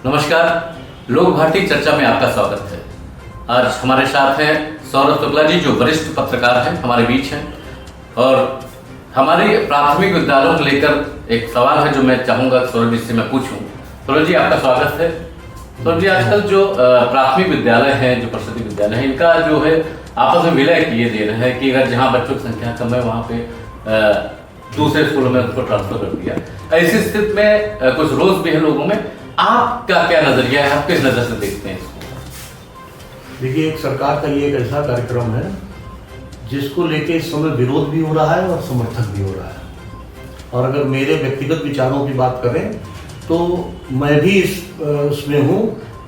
नमस्कार, लोक भारती चर्चा में आपका स्वागत है। आज हमारे साथ हैं सौरभ शुक्ला जी, जो वरिष्ठ पत्रकार हैं, हमारे बीच हैं। और हमारे प्राथमिक विद्यालयों को लेकर एक सवाल है जो मैं चाहूँगा सौरभ जी से मैं पूछूं। सौरभ जी, आपका स्वागत है। सौरभ जी, आजकल जो प्राथमिक विद्यालय हैं, जो परिषद विद्यालय हैं, इनका जो है आपस में विलय किए दे रहे हैं कि अगर जहाँ बच्चों की संख्या कम है वहाँ पे दूसरे स्कूलों में उसको ट्रांसफर कर दिया। ऐसी स्थिति में कुछ रोष भी है लोगों में। आपका क्या नजरिया है, आप किस नजर से देखते हैं इसको? देखिए, एक सरकार का ये एक ऐसा कार्यक्रम है जिसको लेके इस समय विरोध भी हो रहा है और समर्थन भी हो रहा है। और अगर मेरे व्यक्तिगत विचारों की बात करें तो मैं भी उसमें हूँ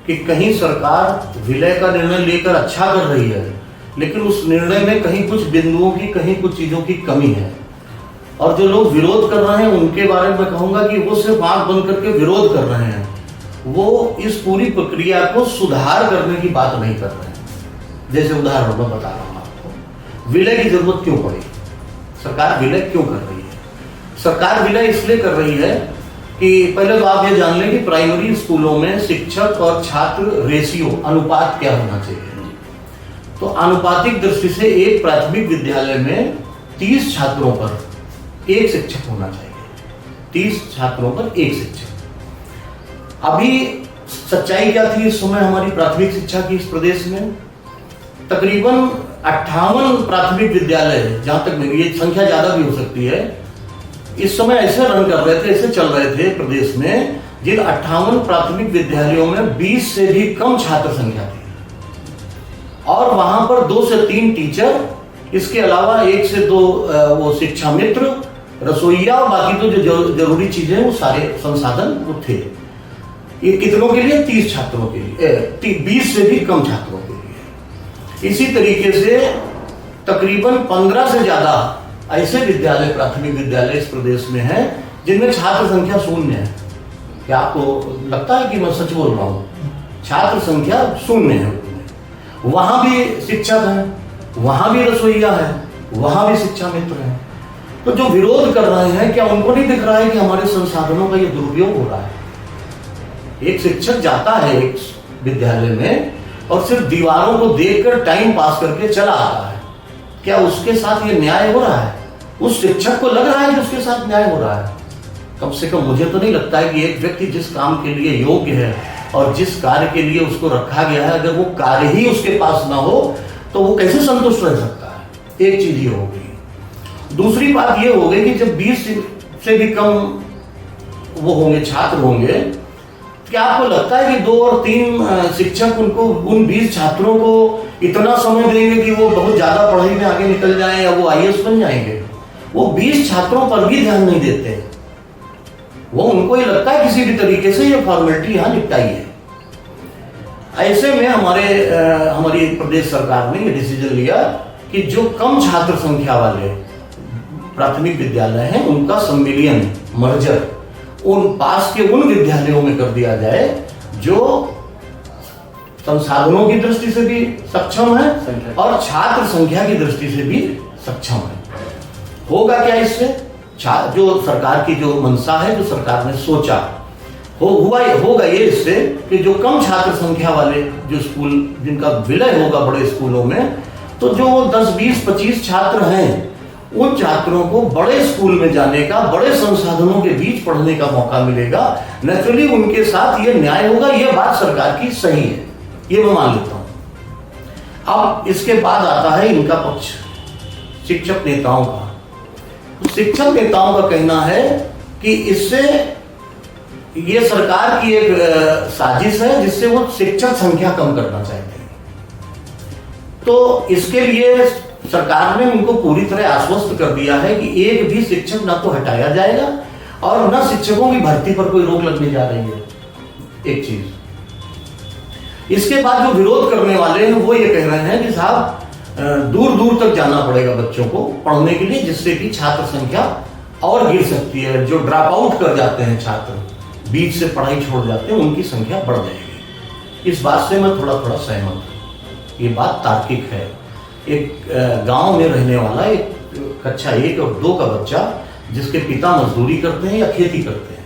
कि कहीं सरकार विलय का निर्णय लेकर अच्छा कर रही है, लेकिन उस निर्णय में कहीं कुछ बिंदुओं की, कहीं कुछ चीज़ों की कमी है। और जो लोग विरोध कर रहे हैं उनके बारे में कहूँगा कि वो सिर्फ आंख बंद करके विरोध कर रहे हैं, वो इस पूरी प्रक्रिया को सुधार करने की बात नहीं कर रहे हैं। जैसे उदाहरण मैं बता रहा हूँ आपको, विलय की जरूरत क्यों पड़ी, सरकार विलय क्यों कर रही है? सरकार विलय इसलिए कर रही है कि पहले तो आप ये जान लें कि प्राइमरी स्कूलों में शिक्षक और छात्र रेशियो, अनुपात क्या होना चाहिए। तो आनुपातिक दृष्टि से एक प्राथमिक विद्यालय में 30 छात्रों पर एक शिक्षक होना चाहिए। 30 छात्रों पर एक शिक्षक। अभी सच्चाई क्या थी इस समय हमारी प्राथमिक शिक्षा की इस प्रदेश में? तकरीबन 58 प्राथमिक विद्यालय, जहां तक मेरी ये संख्या ज्यादा भी हो सकती है, इस समय ऐसे रन कर रहे थे, ऐसे चल रहे थे प्रदेश में, जिन 58 प्राथमिक विद्यालयों में 20 से भी कम छात्र संख्या थी। और वहां पर 2 से 3 टीचर, इसके अलावा 1 से 2 वो शिक्षा मित्र, रसोईया, बाकी तो जो जरूरी चीजें वो सारे संसाधन वो थे। ये कितनों के लिए? 30 छात्रों के लिए, 20 से भी कम छात्रों के लिए। इसी तरीके से तकरीबन 15 से ज्यादा ऐसे विद्यालय, प्राथमिक विद्यालय इस प्रदेश में हैं जिनमें छात्र संख्या शून्य है। क्या आपको लगता है कि मैं सच बोल रहा हूँ? छात्र संख्या शून्य है। वहां भी शिक्षक है, वहां भी रसोईया है, वहां भी शिक्षा मित्र है। तो जो विरोध कर रहे हैं, क्या उनको नहीं दिख रहा है कि हमारे संसाधनों का ये दुरुपयोग हो रहा है? एक शिक्षक जाता है एक विद्यालय में और सिर्फ दीवारों को देखकर टाइम पास करके चला आता है। क्या उसके साथ ये न्याय हो रहा है? उस शिक्षक को लग रहा है कि उसके साथ न्याय हो रहा है? कम से कम मुझे तो नहीं लगता है कि एक व्यक्ति जिस काम के लिए योग्य है और जिस कार्य के लिए उसको रखा गया है, अगर वो कार्य ही उसके पास ना हो तो वो कैसे संतुष्ट रह सकता है? एक चीज ये होगी। दूसरी बात ये हो गई कि जब 20 से भी कम वो होंगे, छात्र होंगे, क्या आपको लगता है कि 2 और 3 शिक्षक उनको, उन 20 छात्रों को इतना समय देंगे कि वो बहुत ज्यादा पढ़ाई में आगे निकल जाएं या वो IAS बन जाएंगे? वो 20 छात्रों पर भी ध्यान नहीं देते। वो उनको ये लगता है किसी भी तरीके से ये फॉर्मेलिटी यहाँ निपटाई है। ऐसे में हमारी प्रदेश सरकार ने ये डिसीजन लिया कि जो कम छात्र संख्या वाले प्राथमिक विद्यालय हैं उनका सम्मिलियन, मर्जर, उन पास के उन विद्यालयों में कर दिया जाए जो संसाधनों की दृष्टि से भी सक्षम है और छात्र संख्या की दृष्टि से भी सक्षम है। होगा क्या इससे? जो सरकार की जो मंशा है, जो सरकार ने सोचा, होगा ये इससे कि जो कम छात्र संख्या वाले जो स्कूल, जिनका विलय होगा बड़े स्कूलों में, तो जो 10, 20, 25 छात्र हैं, उन छात्रों को बड़े स्कूल में जाने का, बड़े संसाधनों के बीच पढ़ने का मौका मिलेगा। नेचुरली उनके साथ ये न्याय होगा। ये बात सरकार की सही है, ये मैं मान लेता हूं। अब इसके बाद आता है इनका पक्ष, शिक्षक नेताओं का। तो शिक्षक नेताओं का कहना है कि इससे ये सरकार की एक साजिश है जिससे वो शिक्षक संख्या कम करना चाहते हैं। तो इसके लिए सरकार ने उनको पूरी तरह आश्वस्त कर दिया है कि एक भी शिक्षक ना तो हटाया जाएगा और ना शिक्षकों की भर्ती पर कोई रोक लगने जा रही है। एक चीज। इसके बाद जो विरोध करने वाले हैं वो ये कह रहे हैं कि साहब दूर दूर तक जाना पड़ेगा बच्चों को पढ़ने के लिए, जिससे कि छात्र संख्या और गिर सकती है। जो ड्रॉप आउट कर जाते हैं छात्र, बीच से पढ़ाई छोड़ जाते हैं, उनकी संख्या बढ़ जाएगी। इस बात से मैं थोड़ा सहमत हूँ। ये बात तार्किक है। एक गांव में रहने वाला एक कक्षा 1 और 2 का बच्चा जिसके पिता मजदूरी करते हैं या खेती करते हैं,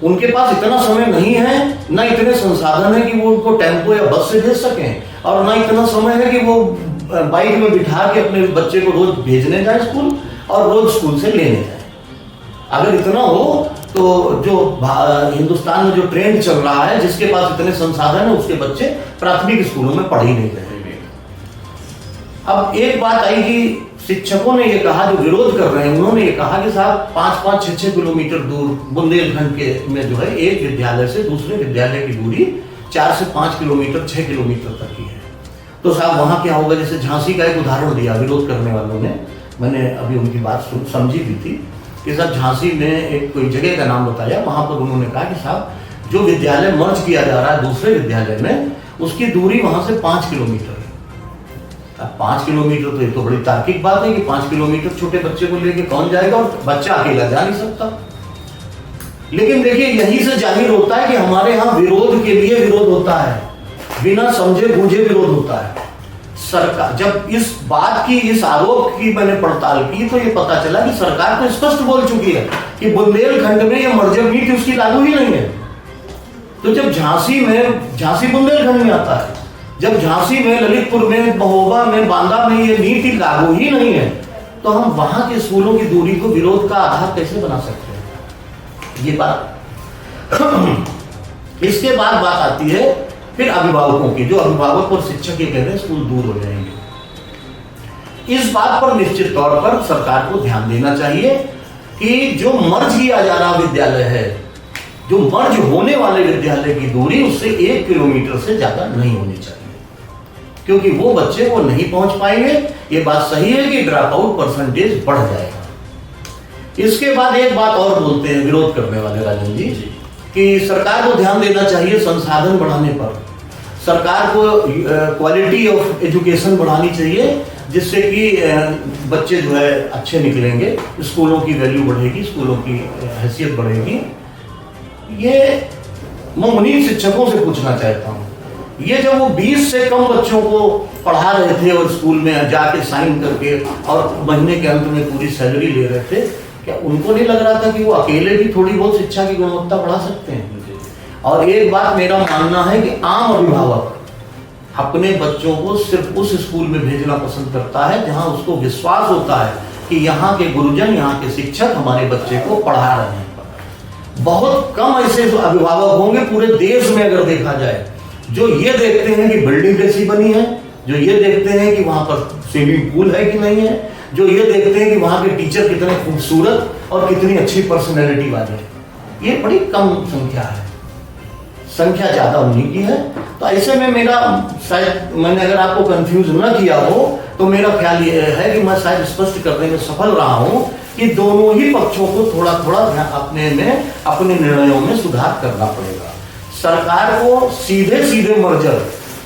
उनके पास इतना समय नहीं है, ना इतने संसाधन है कि वो उनको टेम्पो या बस से भेज सकें, और ना इतना समय है कि वो बाइक में बिठा के अपने बच्चे को रोज भेजने जाए स्कूल और रोज स्कूल से लेने जाए। अगर इतना हो तो जो हिंदुस्तान में जो ट्रेंड चल रहा है, जिसके पास इतने संसाधन है उसके बच्चे प्राथमिक स्कूलों में पढ़ ही नहीं रहे। अब एक बात आई कि शिक्षकों ने ये कहा, जो विरोध कर रहे हैं उन्होंने ये कहा कि साहब 5-5, 6-6 किलोमीटर दूर बुंदेलखंड के में जो है एक विद्यालय से दूसरे विद्यालय की दूरी 4 से 5 किलोमीटर 6 किलोमीटर तक की है। तो साहब वहाँ क्या होगा? जैसे झांसी का एक उदाहरण दिया विरोध करने वालों ने, मैंने अभी उनकी बात समझी भी थी कि साहब झांसी में एक कोई जगह का नाम बताया, वहाँ पर उन्होंने कहा कि साहब जो विद्यालय मर्ज किया जा रहा है दूसरे विद्यालय में, उसकी दूरी वहाँ से 5 किलोमीटर है। अब 5 किलोमीटर तो ये तो बड़ी तार्किक बात है कि 5 किलोमीटर छोटे बच्चे को लेके कौन जाएगा, और बच्चा अकेला जा नहीं सकता। लेकिन देखिए यहीं से जाहिर होता है कि हमारे यहाँ विरोध के लिए विरोध होता है, बिना समझे बूझे विरोध होता है। सरकार जब इस बात की, इस आरोप की मैंने पड़ताल की तो ये पता चला कि सरकार तो स्पष्ट बोल चुकी है कि बुंदेलखंड में ये मर्जर नीति उसकी लागू ही नहीं है। तो जब झांसी बुंदेलखंड में आता है, जब झांसी में, ललितपुर में, महोबा में, बांदा में ये नीति लागू ही नहीं है, तो हम वहां के स्कूलों की दूरी को विरोध का आधार कैसे बना सकते हैं? ये बात इसके बाद बात आती है फिर अभिभावकों की, जो अभिभावक और शिक्षक ये कहते हैं स्कूल दूर हो जाएंगे। इस बात पर निश्चित तौर पर सरकार को ध्यान देना चाहिए कि जो मर्ज किया जा रहा विद्यालय है, जो मर्ज होने वाले विद्यालय की दूरी उससे 1 किलोमीटर से ज्यादा नहीं होनी चाहिए, क्योंकि वो बच्चे वो नहीं पहुंच पाएंगे। ये बात सही है कि ड्रॉप आउट परसेंटेज बढ़ जाएगा। इसके बाद एक बात और बोलते हैं विरोध करने वाले राजन जी, कि सरकार को ध्यान देना चाहिए संसाधन बढ़ाने पर, सरकार को क्वालिटी ऑफ एजुकेशन बढ़ानी चाहिए, जिससे कि बच्चे जो है अच्छे निकलेंगे, स्कूलों की वैल्यू बढ़ेगी, स्कूलों की हैसियत बढ़ेगी। ये मैं उन्हीं शिक्षकों से पूछना चाहता हूँ, ये जब वो 20 से कम बच्चों को पढ़ा रहे थे और स्कूल में जाके साइन करके और महीने के अंत में पूरी सैलरी ले रहे थे, क्या उनको नहीं लग रहा था कि वो अकेले भी थोड़ी बहुत शिक्षा की गुणवत्ता बढ़ा सकते हैं? और एक बात मेरा मानना है कि आम अभिभावक अपने बच्चों को सिर्फ उस स्कूल में भेजना पसंद करता है जहां उसको विश्वास होता है कि यहाँ के गुरुजन, यहाँ के शिक्षक हमारे बच्चे को पढ़ा रहे हैं। बहुत कम ऐसे अभिभावक होंगे पूरे देश में अगर देखा जाए, जो ये देखते हैं कि बिल्डिंग कैसी बनी है, जो ये देखते हैं कि वहां पर स्विमिंग पूल है कि नहीं है, जो ये देखते हैं कि वहां के टीचर कितने खूबसूरत और कितनी अच्छी पर्सनैलिटी वाले हैं। ये बड़ी कम संख्या है, संख्या ज्यादा उन्हीं की है। तो ऐसे में मेरा शायद, मैंने अगर आपको कंफ्यूज न किया हो तो मेरा ख्याल ये है कि मैं शायद स्पष्ट करने में सफल रहा हूं कि दोनों ही पक्षों को थोड़ा थोड़ा अपने निर्णयों में सुधार करना पड़ेगा। सरकार को सीधे सीधे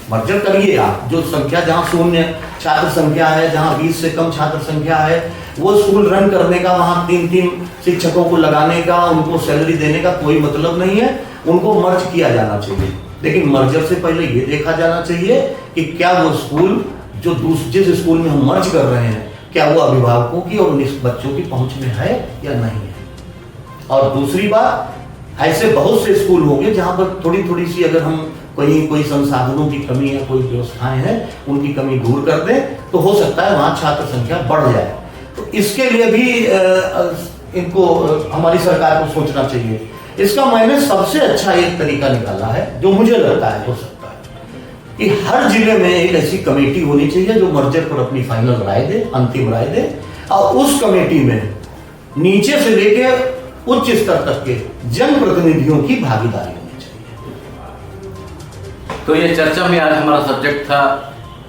मर्जर करिए आप, जो संख्या जहाँ 0 छात्र संख्या है, जहाँ 20 से कम छात्र संख्या है, वो स्कूल रन करने का, वहाँ 3-3 शिक्षकों को लगाने का, उनको सैलरी देने का कोई मतलब नहीं है। उनको मर्ज किया जाना चाहिए, लेकिन मर्जर से पहले ये देखा जाना चाहिए कि क्या वो स्कूल जो जिस स्कूल में हम मर्ज कर रहे हैं, क्या वो अभिभावकों की और बच्चों की पहुंच में है या नहीं है। और दूसरी बात, ऐसे बहुत से स्कूल होंगे जहां पर थोड़ी थोड़ी सी अगर हम कोई संसाधनों की कमी या कोई व्यवस्थाएं हैं उनकी कमी दूर कर दें, तो हो सकता है वहां छात्र संख्या बढ़ जाए। तो इसके लिए भी इनको हमारी सरकार को सोचना चाहिए। इसका मैंने सबसे अच्छा एक तरीका निकाला है, जो मुझे लगता है हो सकता है, कि हर जिले में एक ऐसी कमेटी होनी चाहिए जो मर्जर पर अपनी फाइनल राय दे, अंतिम राय दे, और उस कमेटी में नीचे से लेके उच्च स्तर तक के जनप्रतिनिधियों की भागीदारी होनी चाहिए। तो ये चर्चा में आज हमारा सब्जेक्ट था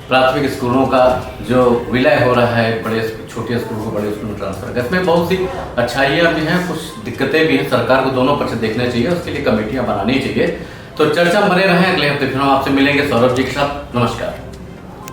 प्राथमिक स्कूलों का जो विलय हो रहा है बड़े छोटे स्कूल को बड़े स्कूल में ट्रांसफर। इसमें बहुत सी अच्छाइयाँ भी हैं, कुछ दिक्कतें भी हैं। सरकार को दोनों पक्ष देखने चाहिए, उसके लिए कमेटियाँ बनानी चाहिए। तो चर्चा बने रहें। अगले हफ्ते फिर हम आपसे मिलेंगे। सौरभ जी के साथ नमस्कार।